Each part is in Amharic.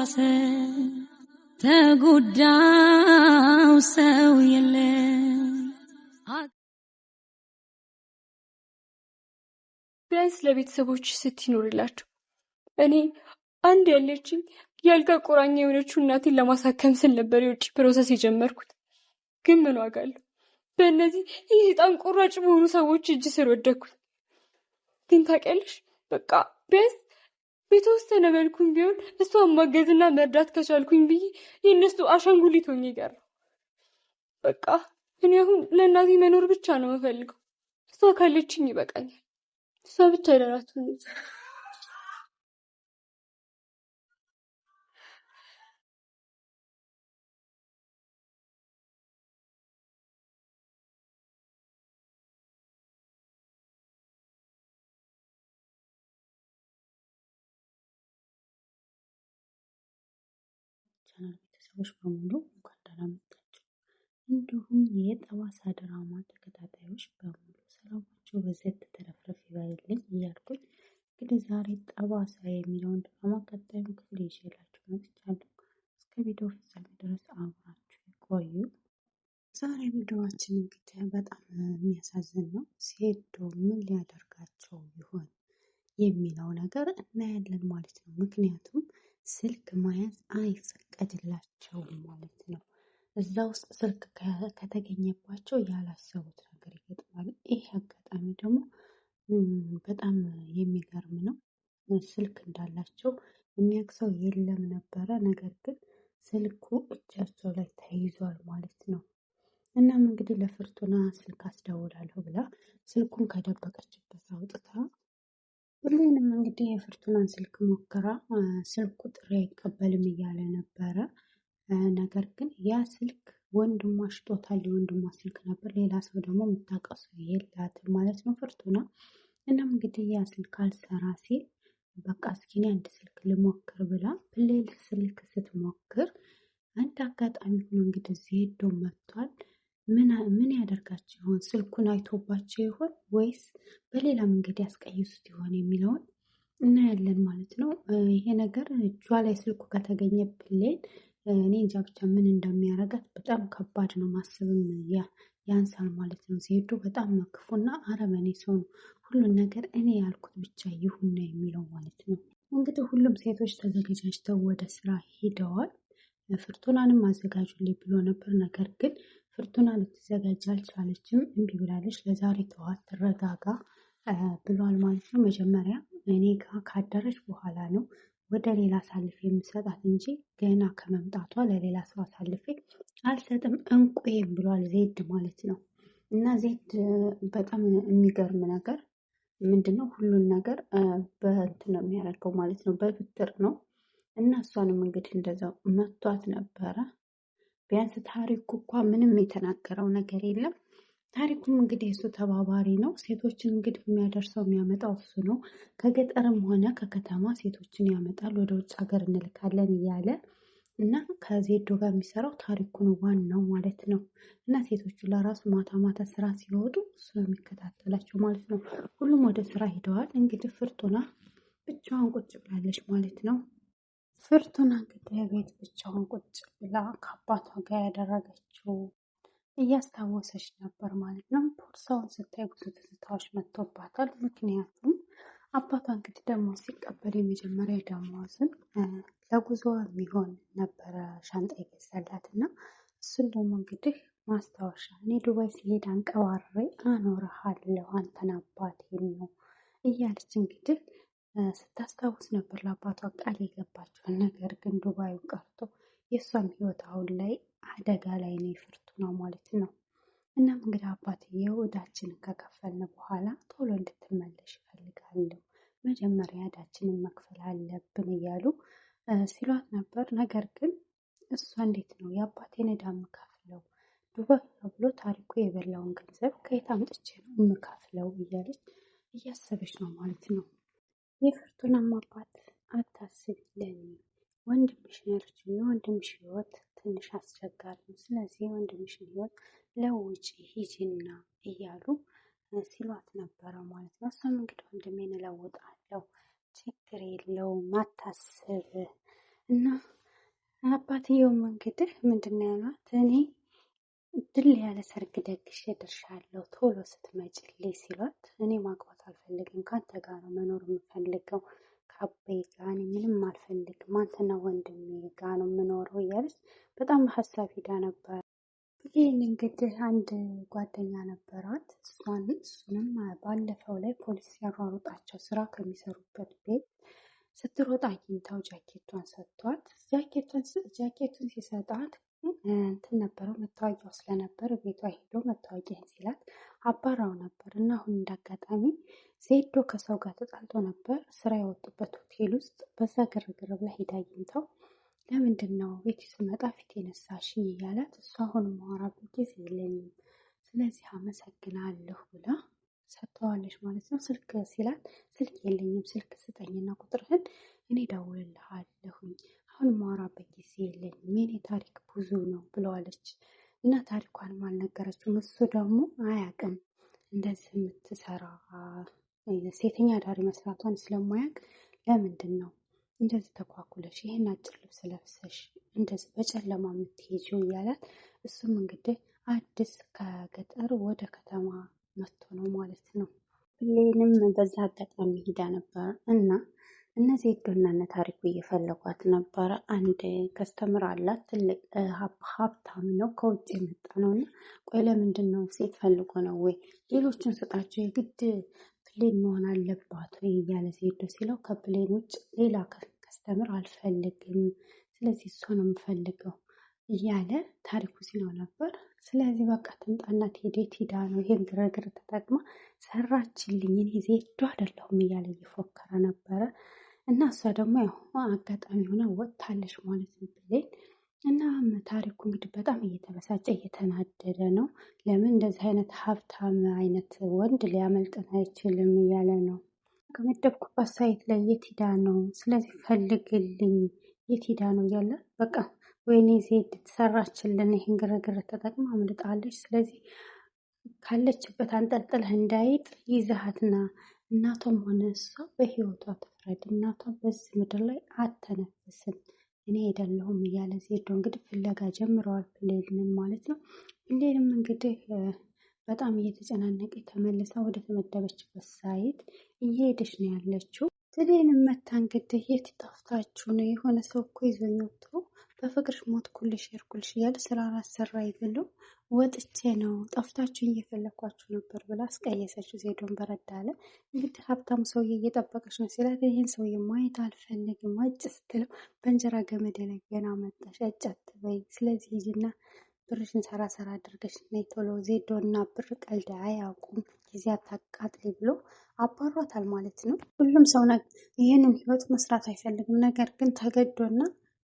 ባሰ ተጎዳው ሰው የለም ቢያንስ ለቤተሰቦች ስትኖርላቸው እኔ አንድ ያለችኝ ያልጋ ቁራኛ የሆነችው እናቴን ለማሳከም ስል ነበር የውጭ ፕሮሰስ የጀመርኩት። ግን ምን ዋጋ አለው? በእነዚህ የሰይጣን ቁራጭ በሆኑ ሰዎች እጅ ስር ወደኩኝ። ግን ታውቂያለሽ፣ በቃ ቢያንስ በተወሰነ መልኩም ቢሆን እሷን ማገዝና መርዳት ከቻልኩኝ ብዬ የእነሱ አሻንጉሊት ሆኜ ቀረሁ። በቃ እኔ አሁን ለእናቴ መኖር ብቻ ነው የምፈልገው። እሷ ካለችኝ ይበቃኛል። እሷ ብቻ ደህና ትሁን። ቻናል ቤተሰቦች በሙሉ እንኳን ደህና መጣችሁ። እንዲሁም የጠባሳ ድራማ ተከታታዮች በሙሉ ሰላማችሁ በዘት ተረፍረፍ ይበልልኝ እያልኩኝ እንግዲህ ዛሬ ጠባሳ የሚለውን ድራማ ቀጣዩን ክፍል ይዤላችሁ መጥቻለሁ። እስከ ቪዲዮ ፍጻሜ ድረስ አብራችሁ ቆዩ። ዛሬ ቪዲዮዋችን እንግዲህ በጣም የሚያሳዝን ነው። ሴዶ ምን ሊያደርጋቸው ይሆን የሚለው ነገር እናያለን ማለት ነው። ምክንያቱም ስልክ መያዝ አይፈቀድላቸውም ማለት ነው። እዛ ውስጥ ስልክ ከተገኘባቸው ያላሰቡት ነገር ይገጥማል። ይህ አጋጣሚ ደግሞ በጣም የሚገርም ነው። ስልክ እንዳላቸው የሚያውቅ ሰው የለም ነበረ። ነገር ግን ስልኩ እጃቸው ላይ ተይዟል ማለት ነው። እናም እንግዲህ ለፍርቱና ስልክ አስደውላለሁ ብላ ስልኩን ከደበቀችበት አውጥታ ሁሉንም እንግዲህ የፍርቱናን ስልክ ሞክራ ስልኩ ጥሪ አይቀበልም እያለ ነበረ። ነገር ግን ያ ስልክ ወንድሟ ሽጦታል። የወንድሟ ስልክ ነበር። ሌላ ሰው ደግሞ የምታውቀው ሰው የላትም ማለት ነው ፍርቱና። እናም እንግዲህ ያ ስልክ አልሰራ ሲል በቃ እስኪ እኔ አንድ ስልክ ልሞክር ብላ ሌላ ስልክ ስትሞክር አንድ አጋጣሚ ሆኖ እንግዲህ ዜዶ መጥቷል። ምን ያደርጋቸው ይሆን? ስልኩን አይቶባቸው ይሆን ወይስ በሌላ መንገድ ያስቀይሱት ይሆን የሚለውን እናያለን ማለት ነው። ይሄ ነገር እጇ ላይ ስልኩ ከተገኘ ብሌን እኔ እንጃ ብቻ ምን እንደሚያደርጋት በጣም ከባድ ነው። ማሰብም ያንሳል ማለት ነው። ዜዶ በጣም ክፉና አረመኔ ሰው ነው። ሁሉን ነገር እኔ ያልኩት ብቻ ይሁን ነው የሚለው ማለት ነው። እንግዲህ ሁሉም ሴቶች ተዘጋጅተው ወደ ስራ ሄደዋል። ፍርቱናንም አዘጋጁልኝ ብሎ ነበር። ነገር ግን ፍርቱና ልትዘጋጅ አልቻለችም። እምቢ ብላለች። ለዛሬ ተዋት ትረጋጋ ብሏል ማለት ነው። መጀመሪያ እኔ ጋር ካደረች በኋላ ነው ወደ ሌላ አሳልፌ የምሰጣት እንጂ ገና ከመምጣቷ ለሌላ ሰው አሳልፌ አልሰጥም እንቁዬም ብሏል ዜድ ማለት ነው። እና ዜድ በጣም የሚገርም ነገር ምንድነው? ሁሉን ነገር በእንትን ነው የሚያደርገው ማለት ነው። በብትር ነው። እና እሷንም እንግዲህ እንደዛው መቷት ነበረ። ቢያንስ ታሪኩ እንኳ ምንም የተናገረው ነገር የለም። ታሪኩም እንግዲህ እሱ ተባባሪ ነው። ሴቶችን እንግዲህ የሚያደርሰው የሚያመጣው እሱ ነው። ከገጠርም ሆነ ከከተማ ሴቶችን ያመጣል። ወደ ውጭ ሀገር እንልካለን እያለ እና ከዜዶ ጋር የሚሰራው ታሪኩ ነው ዋናው ማለት ነው። እና ሴቶቹ ለራሱ ማታ ማታ ስራ ሲወጡ እሱ ነው የሚከታተላቸው ማለት ነው። ሁሉም ወደ ስራ ሄደዋል። እንግዲህ ፍርቱና ብቻዋን ቁጭ ብላለች ማለት ነው። ፍርቱና እንግዲህ ቤት ብቻዋን ቁጭ ብላ ከአባቷ ጋር ያደረገችው እያስታወሰች ነበር ማለት ነው። ቦርሳውን ስታይ ብዙ ትዝታዎች መጥቶባታል። ምክንያቱም አባቷ እንግዲህ ደሞዝ ሲቀበል የመጀመሪያ ደሞዝን ለጉዞ የሚሆን ነበረ ሻንጣ የገዛላት እና እሱን ደግሞ እንግዲህ ማስታወሻ እኔ ዱባይ ሲሄድ አንቀባሬ አኖርሃለሁ አንተን አባቴን ነው እያለች እንግዲህ ስታስታውስ ነበር ለአባቷ ቃል የገባችውን። ነገር ግን ዱባዩ ቀርቶ የእሷም ህይወት አሁን ላይ አደጋ ላይ ነው የፍርቱና ማለት ነው። እናም እንግዲህ አባትየው ዕዳችንን ከከፈልን በኋላ ቶሎ እንድትመለሽ ይፈልጋለሁ፣ መጀመሪያ ዕዳችንን መክፈል አለብን እያሉ ሲሏት ነበር። ነገር ግን እሷ እንዴት ነው የአባቴን ዕዳ የምከፍለው? ዱባይ ተብሎ ታሪኩ የበላውን ገንዘብ ከየት አምጥቼ ነው የምከፍለው? እያለች እያሰበች ነው ማለት ነው። የፍርቱናም አባት አታስቢ፣ ለኔ ወንድምሽ ነርች፣ የወንድምሽ ህይወት ትንሽ አስቸጋሪ ነው። ስለዚህ የወንድምሽን ህይወት ለውጪ ሂጂና እያሉ ሲሏት ነበረ ማለት ነው። እሷም እንግዲህ ወንድሜን እለውጣለሁ፣ ችግር የለውም አታስብ፣ እና አባትየውም እንግዲህ ምንድን ነው ያሏት፣ እኔ ድል ያለ ሰርግ ደግሼ እድርሻለሁ ቶሎ ስትመጭልኝ ሲሏት፣ እኔ ማግባት አልፈልግም፣ ከአንተ ጋር ነው መኖር የምፈልገው፣ ከአባዬ ጋር እኔ ምንም አልፈልግም፣ አንተና ወንድሜ ጋር ነው የምኖረው እያለች በጣም በሀሳብ ሂዳ ነበር። ይህን እንግዲህ አንድ ጓደኛ ነበራት። እሱንም ባለፈው ላይ ፖሊስ ሲያሯሩጣቸው ስራ ከሚሰሩበት ቤት ስትሮጥ አግኝታው ጃኬቷን ሰጥቷት፣ ጃኬቱን ሲሰጣት እንትን ነበረው መታወቂያው ስለነበር ቤቷ ሄዶ መታወቂያን ሲላት አባራው ነበር እና አሁን እንዳጋጣሚ ዜዶ ከሰው ጋር ተጣልቶ ነበር ስራ የወጡበት ሆቴል ውስጥ። በዛ ግርግር ብላ ሄዳ አግኝታው ለምንድን ነው ቤት ስመጣ ፊት የነሳሽኝ እያላት፣ እሷ አሁን ማወራበት ጊዜ የለኝም ስለዚህ አመሰግናለሁ ብላ ሰጥተዋለች ማለት ነው። ስልክ ሲላት ስልክ የለኝም ስልክ ስጠኝና ቁጥርህን እኔ ደውልልሃለሁኝ አሁን ማወራበት ጊዜ የለኝም የኔ ታሪክ ብዙ ነው ብለዋለች። እና ታሪኳንም አልነገረችውም። እሱ ደግሞ አያውቅም እንደዚህ የምትሰራ ሴተኛ አዳሪ መስራቷን ስለማያውቅ ለምንድን ነው እንደዚህ ተኳኩለሽ ይህን አጭር ልብስ ለብሰሽ እንደዚህ በጨለማ የምትሄጂው እያላት፣ እሱም እንግዲህ አዲስ ከገጠር ወደ ከተማ መጥቶ ነው ማለት ነው። ብሌንም በዛ አጋጣሚ ሂዳ ነበር እና እነዚህ ሄዶና እነ ታሪኩ እየፈለጓት ነበረ። አንድ ከስተምር አላት፣ ትልቅ ሀብታም ነው፣ ከውጭ የመጣ ነው። እና ቆይ ለምንድን ነው ሴት ፈልጎ ነው ወይ ሌሎችን ስጣቸው የግድ ፕሌን መሆን አለባት ወይ እያለ ዜዶ ሲለው፣ ከፕሌን ውጭ ሌላ ከስተምር አልፈልግም ስለዚህ እሷ ነው የምፈልገው እያለ ታሪኩ ሲለው ነበር። ስለዚህ በቃ ትምጣና ትሄድ ሂዳ ነው ይሄን ግርግር ተጠቅማ ሰራችልኝ እኔ ዜዶ አይደለሁም እያለ እየፎከረ ነበረ። እና እሷ ደግሞ ያው አጋጣሚ ሆና ወጥታለች ማለት ነው ብሌን። እና ታሪኩ እንግዲህ በጣም እየተበሳጨ እየተናደደ ነው። ለምን እንደዚህ አይነት ሀብታም አይነት ወንድ ሊያመልጠን አይችልም እያለ ነው። ከመደብኩባት ሳይት ላይ የት ሂዳ ነው ስለዚህ ፈልግልኝ የት ሂዳ ነው እያለ በቃ ወይኔ ዜድ ትሰራችልን ይህን ግርግር ተጠቅማ አምልጣለች። ስለዚህ ካለችበት አንጠልጥለህ እንዳይጥ ይዛሃትና እናቷም ሆነ እሷ በህይወቷ ትፍረድ፣ እናቷ በዚህ ምድር ላይ አተነፍስም እኔ አይደለሁም እያለ ዜዶ እንግዲህ ፍለጋ ጀምረዋል ብሌንን ማለት ነው። ብሌንም እንግዲህ በጣም እየተጨናነቀ ተመልሳ ወደ ተመደበችበት ሳይት እየሄደች ነው ያለችው። ብሌንም መታ እንግዲህ የት ጠፍታችሁ ነው? የሆነ ሰው እኮ ይዞኝ ወጥቶ በፍቅርሽ ሞትኩልሽ ሄድኩልሽ እያለ ስራ አሰራኝ ብሎ ወጥቼ ነው ጠፍታችሁ እየፈለኳችሁ ነበር ብላ አስቀየሰችው። ዜዶን በረዳ አለ። እንግዲህ ሀብታሙ ሰውዬ እየጠበቀች ነው ሲላት፣ ይህን ሰውዬ ማየት አልፈልግም አጭ ስትለው፣ በእንጀራ ገመድ ላይ ገና መጣሽ አጭ አትበይ፣ ስለዚህ ሂጂና ብርሽን ሰራ ሰራ አድርገሽ ነይ ቶሎ፣ ዜዶ እና ብር ቀልድ አያውቁም ጊዜ አታቃጥሊ ብሎ አባሯታል ማለት ነው። ሁሉም ሰው ይህንን ህይወት መስራት አይፈልግም፣ ነገር ግን ተገዶና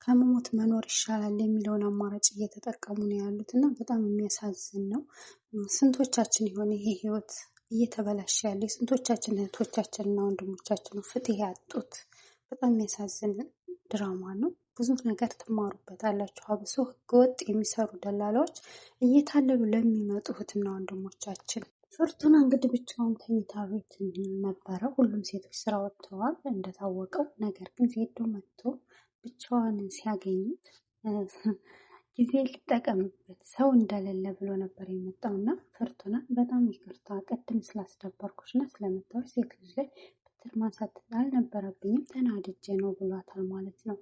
ከመሞት መኖር ይሻላል የሚለውን አማራጭ እየተጠቀሙ ነው ያሉት እና በጣም የሚያሳዝን ነው። ስንቶቻችን የሆነ ይሄ ህይወት እየተበላሸ ያለ ስንቶቻችን እህቶቻችን እና ወንድሞቻችን ነው ፍትህ ያጡት። በጣም የሚያሳዝን ድራማ ነው። ብዙ ነገር ትማሩበታላችሁ። አብሶ ህገወጥ የሚሰሩ ደላላዎች እየታለሉ ለሚመጡ እህትና ወንድሞቻችን። ፍርቱና እንግዲህ ብቻውን ተኝታ ቤት ነበረ። ሁሉም ሴቶች ስራ ወጥተዋል እንደታወቀው። ነገር ግን ዜዶ መጥቶ ብቻዋን ሲያገኙት ጊዜ ልጠቀምበት ሰው እንደሌለ ብሎ ነበር የመጣው እና ፍርቱና በጣም ይቅርታ ቅድም ስላስደበርኩሽ እና ስለመታወች ሴት ልጅ ላይ ብትር ማንሳት አልነበረብኝም ተናድጄ ነው ብሏታል ማለት ነው።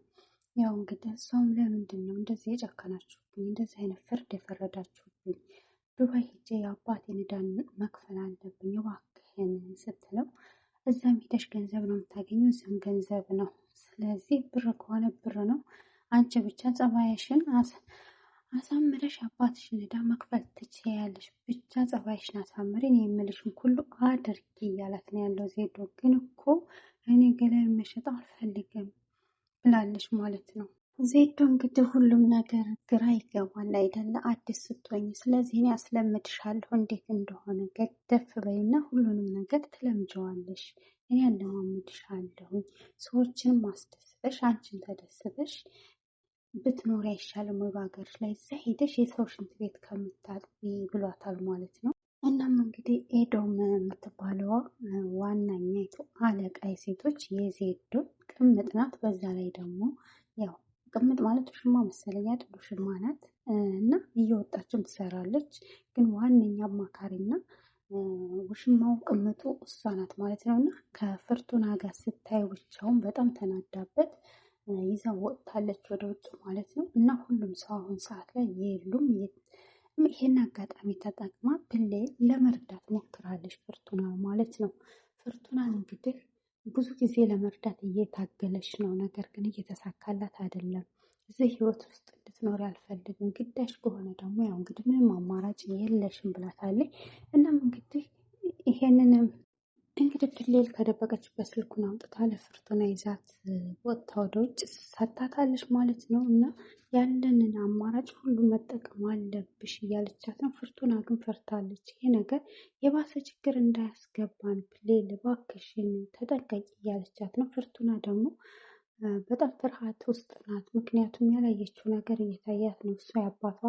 ያው እንግዲህ እሷም ለምንድን ነው እንደዚህ የጨከናችሁብኝ፣ እንደዚህ አይነት ፍርድ የፈረዳችሁብኝ፣ ዱባይ ሄጄ የአባቴን ዕዳ መክፈል አለብኝ እባክህን ስትለው፣ እዛም ሄደሽ ገንዘብ ነው የምታገኘው፣ እዚህም ገንዘብ ነው። ስለዚህ ብር ከሆነ ብር ነው። አንቺ ብቻ ጸባይሽን አሳምረሽ አባትሽን ዕዳ መክፈል ትችያለሽ። ብቻ ጸባይሽን አሳምሪን የምልሽን ሁሉ አድርጊ እያላት ነው ያለው። ዜዶ ግን እኮ እኔ ገላይ መሸጥ አልፈልግም ብላለች ማለት ነው። ዜዶ እንግዲህ ሁሉም ነገር ግራ ይገባል አይደለ? አዲስ ስትሆኝ። ስለዚህ እኔ አስለምድሻለሁ እንዴት እንደሆነ ገደፍ በይና ሁሉንም ነገር ትለምጀዋለሽ። እኔ አለማምድሻለሁ። ሰዎችንም አስደስተሽ አንቺን ተደስተሽ ብትኖሪ አይሻልም ወይ በሀገርሽ ላይ እዛ ሄደሽ የሰው ሽንት ቤት ከምታጥቢ ብሏታል ማለት ነው። እናም እንግዲህ ኤዶም የምትባለዋ ዋናኛይቱ አለቃ የሴቶች የዜዶ ቅምጥ ናት። በዛ ላይ ደግሞ ያው ቅምጥ ማለት ውሽማ መሰለኝ አይደል? ውሽማ ናት እና እየወጣችም ትሰራለች። ግን ዋነኛ አማካሪና ውሽማው ቅምጡ እሷ ናት ማለት ነው። እና ከፍርቱና ጋር ስታይ ብቻውን በጣም ተናዳበት ይዛ ወጥታለች ወደ ውጭ ማለት ነው። እና ሁሉም ሰው አሁን ሰዓት ላይ የሉም። ይሄን አጋጣሚ ተጠቅማ ብሌን ለመርዳት ሞክራለች ፍርቱና ማለት ነው። ፍርቱናን እንግዲህ ብዙ ጊዜ ለመርዳት እየታገለች ነው። ነገር ግን እየተሳካላት አይደለም። እዚህ ህይወት ውስጥ እንድትኖር አልፈልግም፣ ግዳጅ ከሆነ ደግሞ ያው እንግዲህ ምንም አማራጭ የለሽም ብላታለች። እናም እንግዲህ ይሄንንም እንግዲህ ብሌል ከደበቀችበት ስልኩን አውጥታ ለፍርቱና ይዛት ወጥታ ወደ ውጭ ሰታታለች ማለት ነው። እና ያለንን አማራጭ ሁሉ መጠቀም አለብሽ እያለቻት ነው። ፍርቱና ግን ፈርታለች። ይሄ ነገር የባሰ ችግር እንዳያስገባን ብሌል እባክሽን ተጠንቀቂ እያለቻት ነው። ፍርቱና ደግሞ በጣም ፍርሃት ውስጥ ናት። ምክንያቱም ያላየችው ነገር እየታያት ነው። እሷ የአባቷ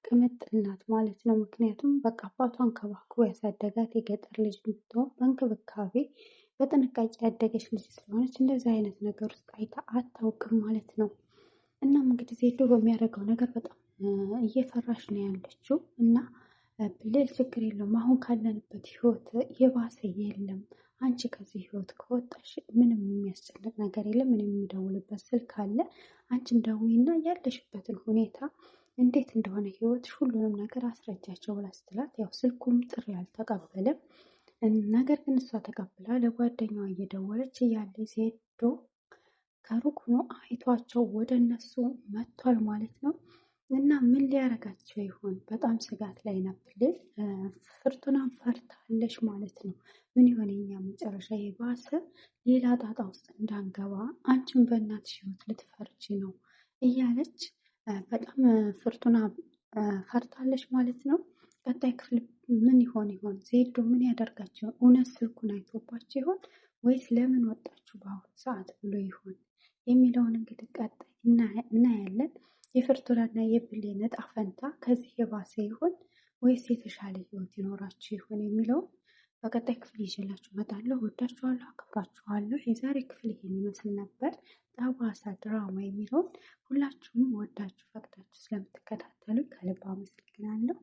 ቅምጥል ናት ማለት ነው። ምክንያቱም በቃ አባቷን ከባክቦ ያሳደጋት የገጠር ልጅ ብትሆን በእንክብካቤ በጥንቃቄ ያደገች ልጅ ስለሆነች እንደዚህ አይነት ነገር ውስጥ አይታ አታውቅም ማለት ነው። እናም እንግዲህ ዜዶ በሚያደርገው ነገር በጣም እየፈራሽ ነው ያለችው። እና ብሌል ችግር የለውም አሁን ካለንበት ህይወት የባሰ የለም። አንቺ ከዚህ ህይወት ከወጣሽ ምንም የሚያስጨንቅ ነገር የለም። ምንም የሚደውልበት ስልክ አለ። አንቺም ደውይና ያለሽበትን ሁኔታ እንዴት እንደሆነ ህይወትሽ ሁሉንም ነገር አስረጃቸው ብላ ስትላት፣ ያው ስልኩም ጥሪ አልተቀበለም። ነገር ግን እሷ ተቀብላ ለጓደኛዋ እየደወለች እያለ ዜዶ ከሩቅ ሆኖ አይቷቸው ወደ እነሱ መጥቷል ማለት ነው። እና ምን ሊያረጋቸው ይሆን? በጣም ስጋት ላይ ነብልል። ፍርቱናም ፈርታለች ማለት ነው። ምን ይሆን የኛ መጨረሻ? የባሰ ሌላ ጣጣ ውስጥ እንዳንገባ አንቺን በእናትሽ ህይወት ልትፈርጂ ነው እያለች በጣም ፍርቱና ፈርታለች ማለት ነው። ቀጣይ ክፍል ምን ይሆን ይሆን? ዜዶ ምን ያደርጋቸው? እውነት ስልኩን አይቶባቸው ይሆን ወይስ ለምን ወጣችሁ በአሁኑ ሰዓት ብሎ ይሆን የሚለውን እንግዲህ ቀጣይ እናያለን። የፍርቱናና የብሌን ዕጣ ፈንታ ከዚህ የባሰ ይሆን ወይስ የተሻለ ህይወት ይኖራችሁ ይሆን የሚለውን በቀጣይ ክፍል ይዤላችሁ እመጣለሁ። ወዳችኋለሁ፣ አከብራችኋለሁ። የዛሬ ክፍል ይሄን ይመስል ነበር። ጠባሳ ድራማ የሚለውን ሁላችሁም ወዳችሁ ፈቅዳችሁ ስለምትከታተሉ ከልብ አመሰግናለሁ።